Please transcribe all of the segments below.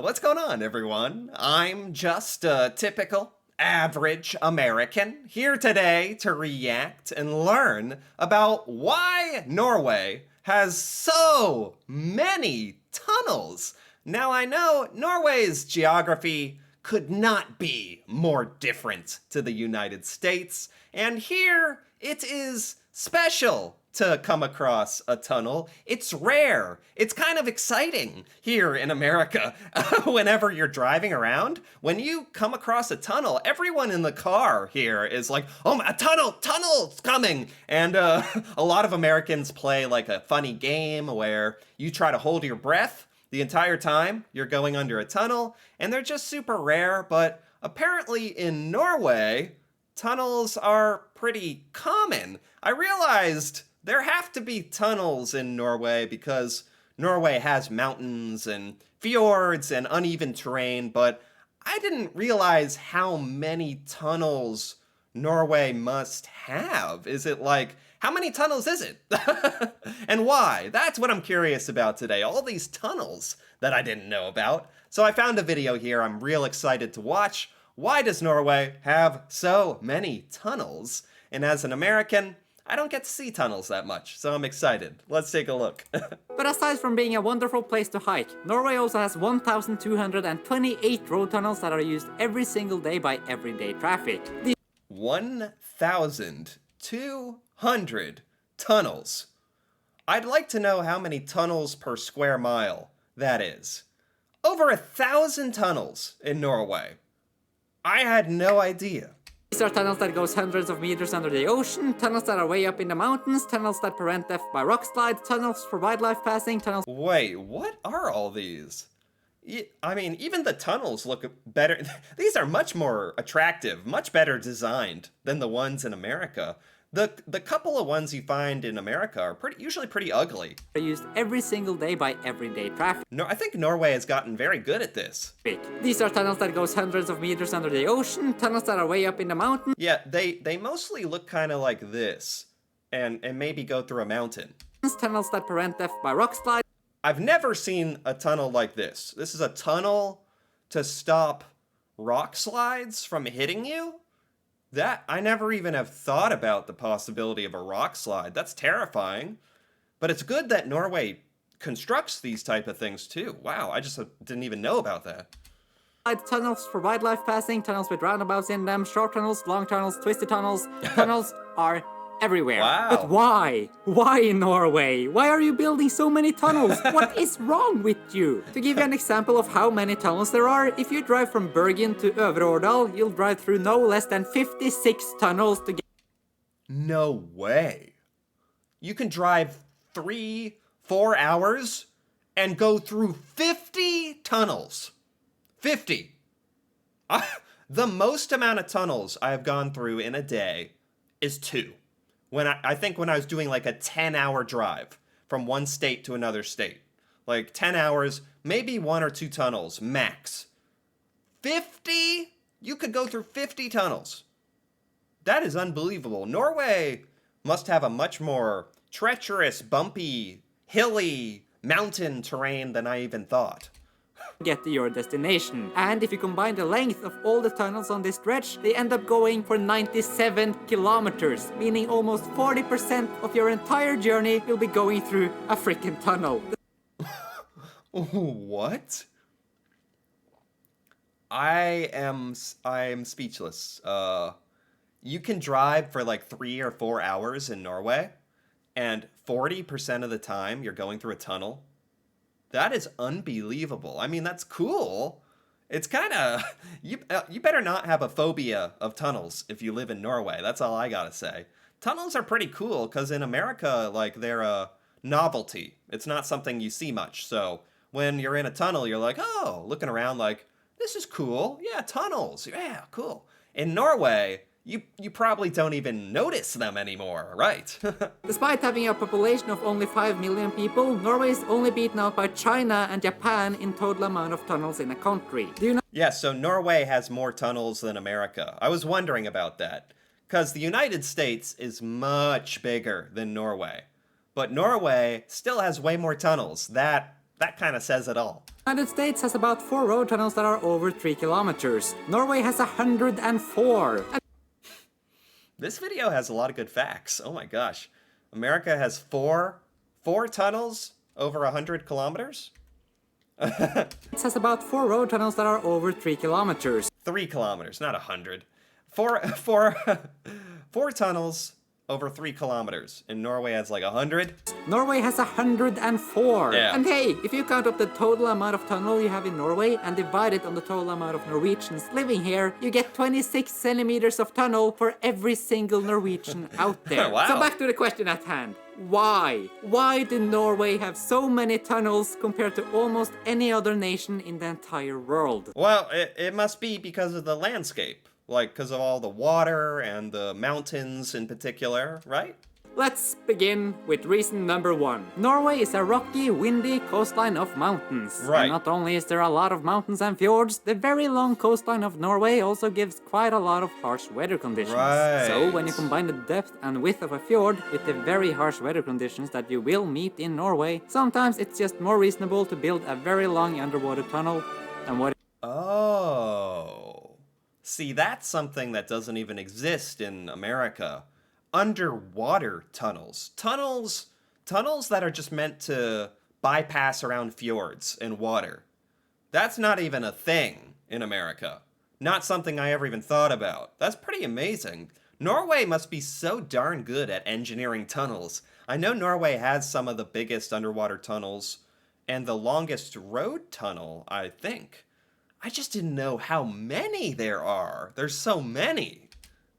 What's going on, everyone? I'm just a typical, average American here today to react and learn about why Norway has so many tunnels. Now, I know Norway's geography could not be more different to the United States, and here it is special to come across a tunnel. It's rare. It's kind of exciting here in America. Whenever you're driving around, when you come across a tunnel, everyone in the car here is like, oh, a tunnel's coming. And a lot of Americans play like a funny game where you try to hold your breath the entire time you're going under a tunnel, and they're just super rare. But apparently in Norway, tunnels are pretty common. I realized there have to be tunnels in Norway because Norway has mountains and fjords and uneven terrain, but I didn't realize how many tunnels Norway must have. Is it like, how many tunnels is it? And why? That's what I'm curious about today. All these tunnels that I didn't know about. So I found a video here I'm real excited to watch. Why does Norway have so many tunnels? And as an American, I don't get to see tunnels that much, so I'm excited. Let's take a look. But aside from being a wonderful place to hike, Norway also has 1,228 road tunnels that are used every single day by everyday traffic. 1,200 tunnels. I'd like to know how many tunnels per square mile that is. Over 1,000 tunnels in Norway. I had no idea. These are tunnels that goes hundreds of meters under the ocean, tunnels that are way up in the mountains, tunnels that prevent death by rock slide, tunnels for wildlife passing, tunnels... Wait, what are all these? I mean, even the tunnels look better. These are much more attractive, much better designed than the ones in America. The couple of ones you find in America are usually pretty ugly. Are used every single day by everyday traffic. No, I think Norway has gotten very good at this. These are tunnels that goes hundreds of meters under the ocean, tunnels that are way up in the mountains. Yeah, they mostly look kind of like this, and maybe go through a mountain. Tunnels that prevent death by rock slide. I've never seen a tunnel like this. This is a tunnel to stop rock slides from hitting you? That, I never even have thought about the possibility of a rock slide. That's terrifying. But it's good that Norway constructs these type of things too. Wow, I just didn't even know about that. Tunnels for wildlife passing, tunnels with roundabouts in them, short tunnels, long tunnels, twisted tunnels. Tunnels are everywhere. Wow. But why? Why in Norway? Why are you building so many tunnels? What is wrong with you? To give you an example of how many tunnels there are, if you drive from Bergen to Øvre Årdal, you'll drive through no less than 56 tunnels to get... No way. You can drive 3-4 hours and go through 50 tunnels. 50. The most amount of tunnels I have gone through in a day is 2. I think when I was doing like a 10-hour drive from one state to another state. Like 10 hours, maybe 1 or 2 tunnels, max. 50? You could go through 50 tunnels. That is unbelievable. Norway must have a much more treacherous, bumpy, hilly, mountain terrain than I even thought. Get to your destination. And if you combine the length of all the tunnels on this stretch, they end up going for 97 kilometers, meaning almost 40% of your entire journey will be going through a freaking tunnel. What? I am speechless. You can drive for like 3 or 4 hours in Norway, and 40% of the time you're going through a tunnel. That is unbelievable. I mean, that's cool. It's kind of... You better not have a phobia of tunnels if you live in Norway. That's all I gotta say. Tunnels are pretty cool, because in America, like, they're a novelty. It's not something you see much. So when you're in a tunnel, you're like, oh, looking around like, this is cool. Yeah, tunnels. Yeah, cool. In Norway... You probably don't even notice them anymore, right? Despite having a population of only 5 million people, Norway is only beaten out by China and Japan in total amount of tunnels in a country. Do you know? Yeah, so Norway has more tunnels than America. I was wondering about that, because the United States is much bigger than Norway. But Norway still has way more tunnels. That That kind of says it all. United States has about 4 road tunnels that are over 3 kilometers. Norway has 104. This video has a lot of good facts. Oh my gosh. America has four tunnels over 100 kilometers? It has about 4 road tunnels that are over 3 kilometers. 3 kilometers, not 100. Four tunnels over 3 kilometers. And Norway has like 100. Norway has 104. Yeah. And hey, if you count up the total amount of tunnel you have in Norway and divide it on the total amount of Norwegians living here, you get 26 centimeters of tunnel for every single Norwegian out there. Wow. So back to the question at hand. Why? Why do Norway have so many tunnels compared to almost any other nation in the entire world? Well, it must be because of the landscape. Like, because of all the water and the mountains in particular, right? Let's begin with reason number 1. Norway is a rocky, windy coastline of mountains. Right. And not only is there a lot of mountains and fjords, the very long coastline of Norway also gives quite a lot of harsh weather conditions. Right. So when you combine the depth and width of a fjord with the very harsh weather conditions that you will meet in Norway, sometimes it's just more reasonable to build a very long underwater tunnel than what. Oh. See, that's something that doesn't even exist in America. Underwater tunnels. Tunnels that are just meant to bypass around fjords and water. That's not even a thing in America. Not something I ever even thought about. That's pretty amazing. Norway must be so darn good at engineering tunnels. I know Norway has some of the biggest underwater tunnels and the longest road tunnel, I think. I just didn't know how many there are. There's so many.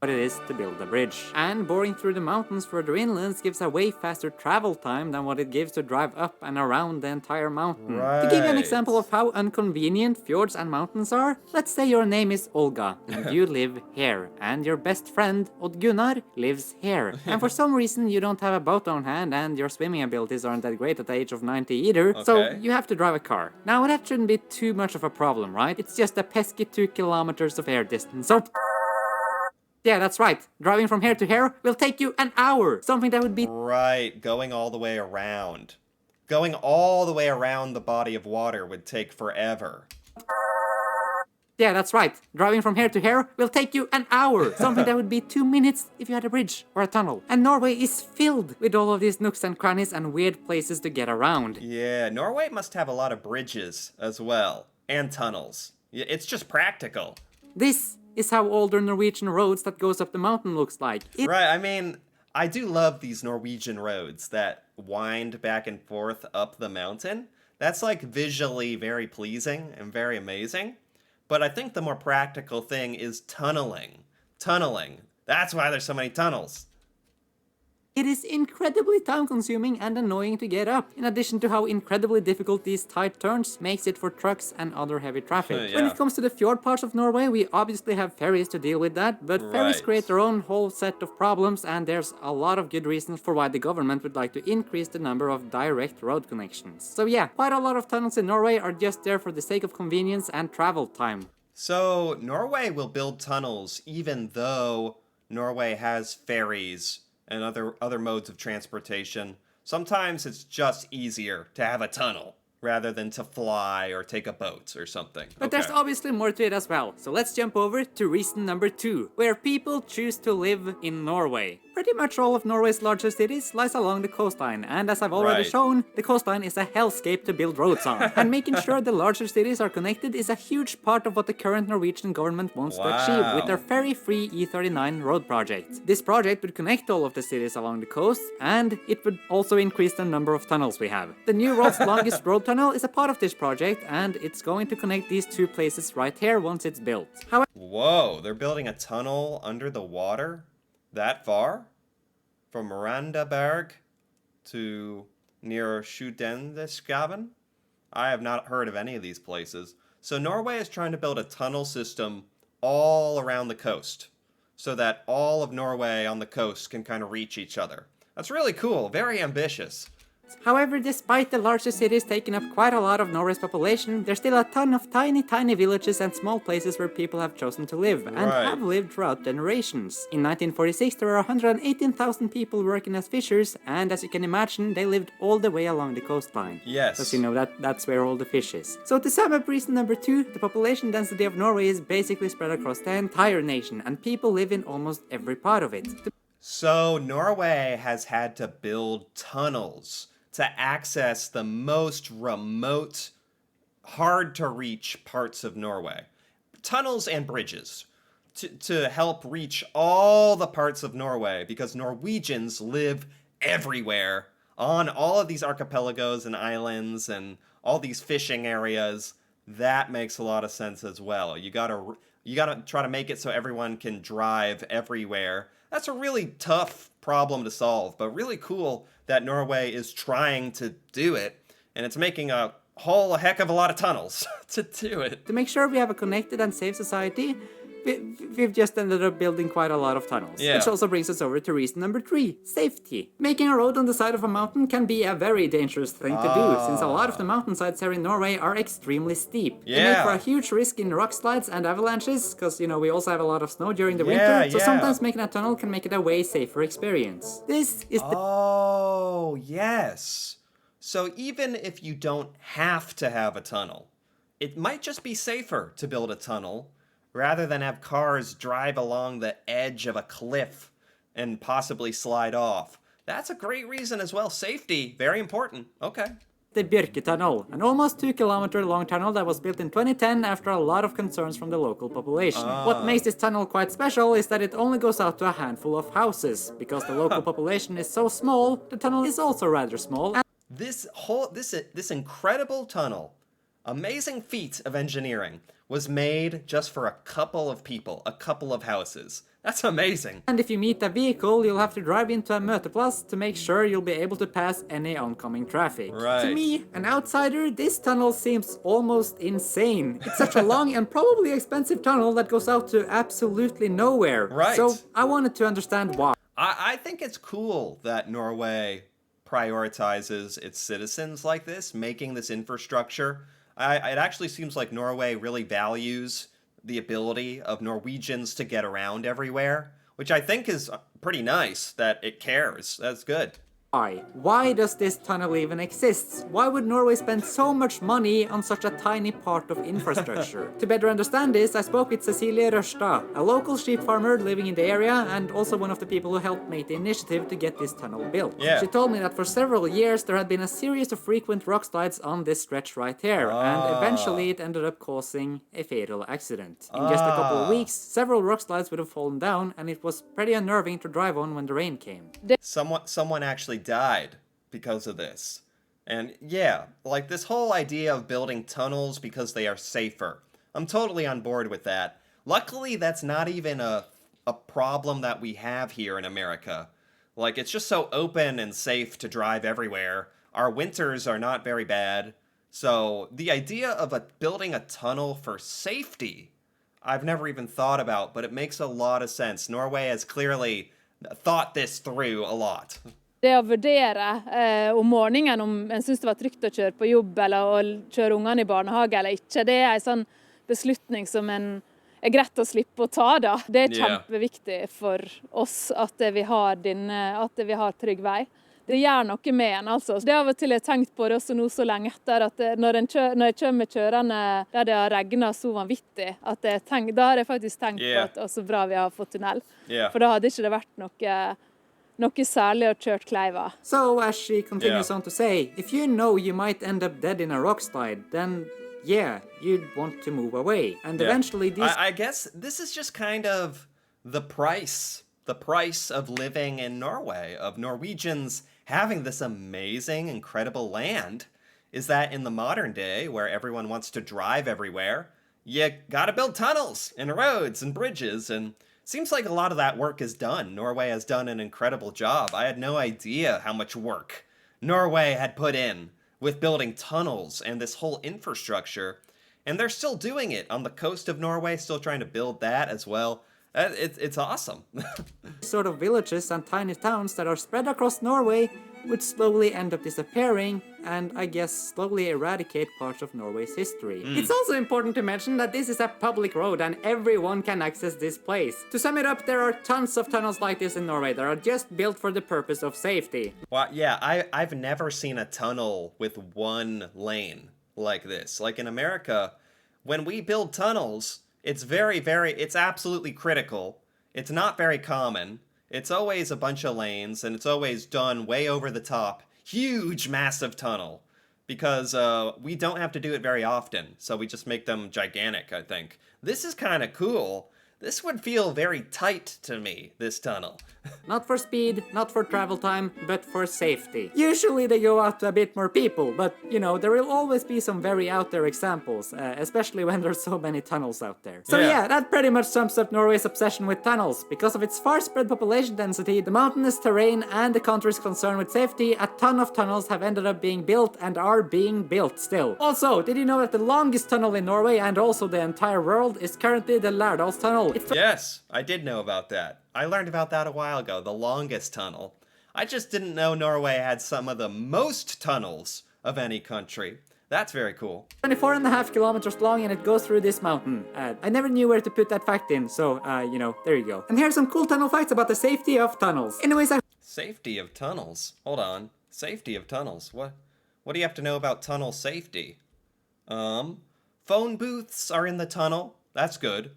What it is to build a bridge. And boring through the mountains further inland gives a way faster travel time than what it gives to drive up and around the entire mountain. To give you an Right. example of how inconvenient fjords and mountains are, let's say your name is Olga and you live here, and your best friend Odd Gunnar lives here. And for some reason you don't have a boat on hand and your swimming abilities aren't that great at the age of 90 either, so Okay. you have to drive a car. Now that shouldn't be too much of a problem, right? It's just a pesky 2 kilometers of air distance. So yeah, that's right. Driving from here to here will take you an hour. Something that would be. Right, going all the way around. Going all the way around the body of water would take forever. Yeah, that's right. Driving from here to here will take you an hour. Something that would be 2 minutes if you had a bridge or a tunnel. And Norway is filled with all of these nooks and crannies and weird places to get around. Yeah, Norway must have a lot of bridges as well. And tunnels. Yeah, it's just practical. This is how older Norwegian roads that goes up the mountain looks like. Right, I mean, I do love these Norwegian roads that wind back and forth up the mountain. That's like visually very pleasing and very amazing. But I think the more practical thing is tunneling. Tunneling. That's why there's so many tunnels. It is incredibly time-consuming and annoying to get up, in addition to how incredibly difficult these tight turns makes it for trucks and other heavy traffic. Yeah. When it comes to the fjord parts of Norway, we obviously have ferries to deal with that, but ferries Right. create their own whole set of problems, and there's a lot of good reasons for why the government would like to increase the number of direct road connections. So yeah, quite a lot of tunnels in Norway are just there for the sake of convenience and travel time. So Norway will build tunnels even though Norway has ferries and other modes of transportation. Sometimes it's just easier to have a tunnel rather than to fly or take a boat or something. But there's obviously more to it as well, so let's jump over to reason number 2, where people choose to live in Norway. Pretty much all of Norway's larger cities lies along the coastline, and as I've already Right. shown, the coastline is a hellscape to build roads on. And making sure the larger cities are connected is a huge part of what the current Norwegian government wants to achieve with their Wow. ferry-free E39 road project. This project would connect all of the cities along the coast, and it would also increase the number of tunnels we have. The new world's longest road tunnel is a part of this project, and it's going to connect these two places right here once it's built. However, Whoa, they're building a tunnel under the water? That far? From Randaberg to near Sjudendeskaven? I have not heard of any of these places. So Norway is trying to build a tunnel system all around the coast so that all of Norway on the coast can kind of reach each other. That's really cool, very ambitious. However, despite the larger cities taking up quite a lot of Norway's population, there's still a ton of tiny villages and small places where people have chosen to live, and Right. have lived throughout generations. In 1946, there were 118,000 people working as fishers, and as you can imagine, they lived all the way along the coastline. Yes. Because you know that's where all the fish is. So to sum up reason number 2, the population density of Norway is basically spread across the entire nation, and people live in almost every part of it. So Norway has had to build tunnels to access the most remote, hard to reach parts of Norway. Tunnels and bridges to help reach all the parts of Norway because Norwegians live everywhere on all of these archipelagos and islands and all these fishing areas. That makes a lot of sense as well. You gotta try to make it so everyone can drive everywhere. That's a really tough problem to solve, but really cool that Norway is trying to do it, and it's making a heck of a lot of tunnels to do it. To make sure we have a connected and safe society, we've just ended up building quite a lot of tunnels. Yeah. Which also brings us over to reason number 3, safety. Making a road on the side of a mountain can be a very dangerous thing to do, since a lot of the mountainsides here in Norway are extremely steep. They make for a huge risk in rock slides and avalanches, because, you know, we also have a lot of snow during the winter, so sometimes making a tunnel can make it a way safer experience. This is the... Oh, yes. So even if you don't have to have a tunnel, it might just be safer to build a tunnel rather than have cars drive along the edge of a cliff and possibly slide off. That's a great reason as well. Safety, very important. Okay. The Bjørketunnel, an almost 2-kilometer long tunnel that was built in 2010 after a lot of concerns from the local population. What makes this tunnel quite special is that it only goes out to a handful of houses. Because the local population is so small, the tunnel is also rather small. This incredible tunnel, amazing feat of engineering, was made just for a couple of people, a couple of houses. That's amazing. And if you meet a vehicle, you'll have to drive into a møteplass to make sure you'll be able to pass any oncoming traffic. Right. To me, an outsider, this tunnel seems almost insane. It's such a long and probably expensive tunnel that goes out to absolutely nowhere. Right. So I wanted to understand why. I think it's cool that Norway prioritizes its citizens like this, making this infrastructure. It actually seems like Norway really values the ability of Norwegians to get around everywhere, which I think is pretty nice that it cares. That's good. Why? Why does this tunnel even exist? Why would Norway spend so much money on such a tiny part of infrastructure? To better understand this, I spoke with Cecilie Rørstad, a local sheep farmer living in the area and also one of the people who helped make the initiative to get this tunnel built. Yeah. She told me that for several years there had been a series of frequent rock slides on this stretch right here, and eventually it ended up causing a fatal accident. In just a couple of weeks, several rock slides would have fallen down, and it was pretty unnerving to drive on when the rain came. Someone actually died because of this. And yeah, like this whole idea of building tunnels because they are safer. I'm totally on board with that. Luckily, that's not even a problem that we have here in America. Like, it's just so open and safe to drive everywhere. Our winters are not very bad. So the idea of building a tunnel for safety, I've never even thought about, but it makes a lot of sense. Norway has clearly thought this through a lot. Det å vurdere om morgenen om en synes det var trygt å kjøre på jobb eller å kjøre ungene i barnehage eller ikke, det er en sånn beslutning som er greit å slippe å ta da. Det er kjempeviktig for oss at vi har trygg vei. Det gjør noe med en, altså. Det av og til jeg har tenkt på det også nå så lenge etter, at når jeg kommer kjørende der det har regnet så vanvittig, da har jeg faktisk tenkt på at så bra vi har fått tunnel. For da hadde ikke det vært noe særlig å kjøre kleiva. So, as she continues on to say, if you know you might end up dead in a rock slide, then yeah, you'd want to move away. And eventually these... I guess this is just kind of the price of living in Norway, of Norwegians having this amazing, incredible land, is that in the modern day, where everyone wants to drive everywhere, you gotta build tunnels and roads and bridges, and seems like a lot of that work is done. Norway has done an incredible job. I had no idea how much work Norway had put in with building tunnels and this whole infrastructure. And they're still doing it on the coast of Norway, still trying to build that as well. It's awesome. sort of villages and tiny towns that are spread across Norway would slowly end up disappearing and I guess slowly eradicate parts of Norway's history. It's also important to mention that this is a public road and everyone can access this place. To sum it up, there are tons of tunnels like this in Norway that are just built for the purpose of safety. Well, yeah, I've never seen a tunnel with one lane like this. Like in America, when we build tunnels, it's it's absolutely critical. It's not very common. It's always a bunch of lanes, and it's always done way over the top. Huge, massive tunnel. Because we don't have to do it very often, so we just make them gigantic, I think. This is kind of cool. This would feel very tight to me, this tunnel. Not for speed, not for travel time, but for safety. Usually they go out to a bit more people, but you know, there will always be some very out there examples, especially when there's so many tunnels out there. So yeah, that pretty much sums up Norway's obsession with tunnels. Because of its far spread population density, the mountainous terrain, and the country's concern with safety, a ton of tunnels have ended up being built and are being built still. Also, did you know that the longest tunnel in Norway and also the entire world is currently the Lærdals tunnel? Yes, I did know about that. I learned about that a while ago, the longest tunnel. I just didn't know Norway had some of the most tunnels of any country. That's very cool. 24.5 kilometers long and it goes through this mountain. I never knew where to put that fact in, so, you know, there you go. And here's some cool tunnel facts about the safety of tunnels. Anyways, Safety of tunnels? Hold on. Safety of tunnels? What do you have to know about tunnel safety? Phone booths are in the tunnel. That's good.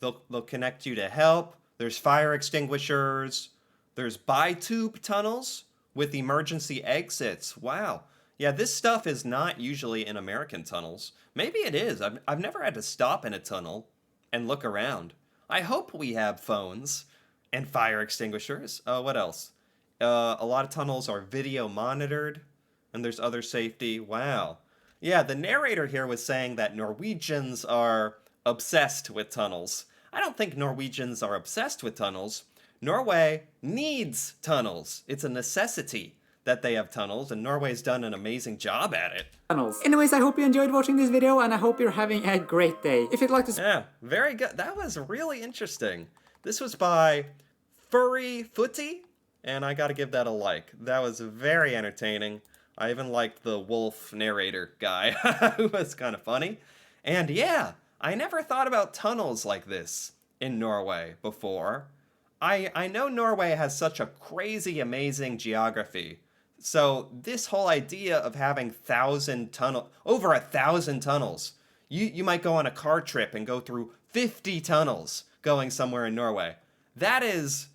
They'll connect you to help. There's fire extinguishers. There's bi-tube tunnels with emergency exits. Wow. Yeah, this stuff is not usually in American tunnels. Maybe it is. I've never had to stop in a tunnel and look around. I hope we have phones and fire extinguishers. What else? A lot of tunnels are video monitored, and there's other safety. Wow. Yeah, the narrator here was saying that Norwegians are obsessed with tunnels. I don't think Norwegians are obsessed with tunnels. Norway needs tunnels. It's a necessity that they have tunnels, and Norway's done an amazing job at it. Tunnels. Anyways, I hope you enjoyed watching this video, and I hope you're having a great day. If you'd like to... Yeah, very good. That was really interesting. This was by Furry Footy, and I gotta give that a like. That was very entertaining. I even liked the wolf narrator guy, who was kind of funny. And yeah, I never thought about tunnels like this in Norway before. I know Norway has such a crazy, amazing geography. So this whole idea of having over 1,000 tunnels. You might go on a car trip and go through 50 tunnels going somewhere in Norway. That is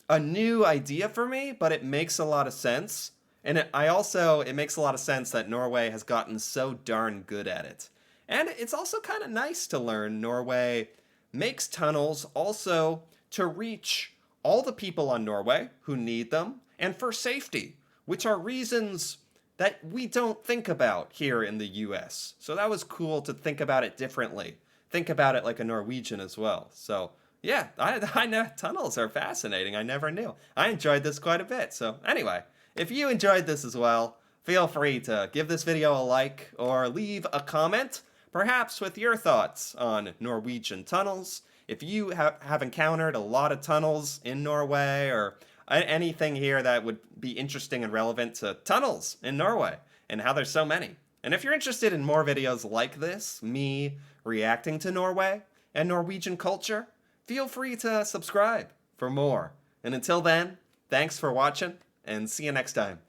a new idea for me, but it makes a lot of sense. And it makes a lot of sense that Norway has gotten so darn good at it. And it's also kind of nice to learn Norway makes tunnels also to reach all the people on Norway who need them and for safety, which are reasons that we don't think about here in the US. So that was cool to think about it differently. Think about it like a Norwegian as well. So yeah, I know tunnels are fascinating. I never knew. I enjoyed this quite a bit. So anyway, if you enjoyed this as well, feel free to give this video a like or leave a comment, perhaps with your thoughts on Norwegian tunnels. If you have encountered a lot of tunnels in Norway or anything here that would be interesting and relevant to tunnels in Norway and how there's so many. And if you're interested in more videos like this, me reacting to Norway and Norwegian culture, feel free to subscribe for more. And until then, thanks for watching and see you next time.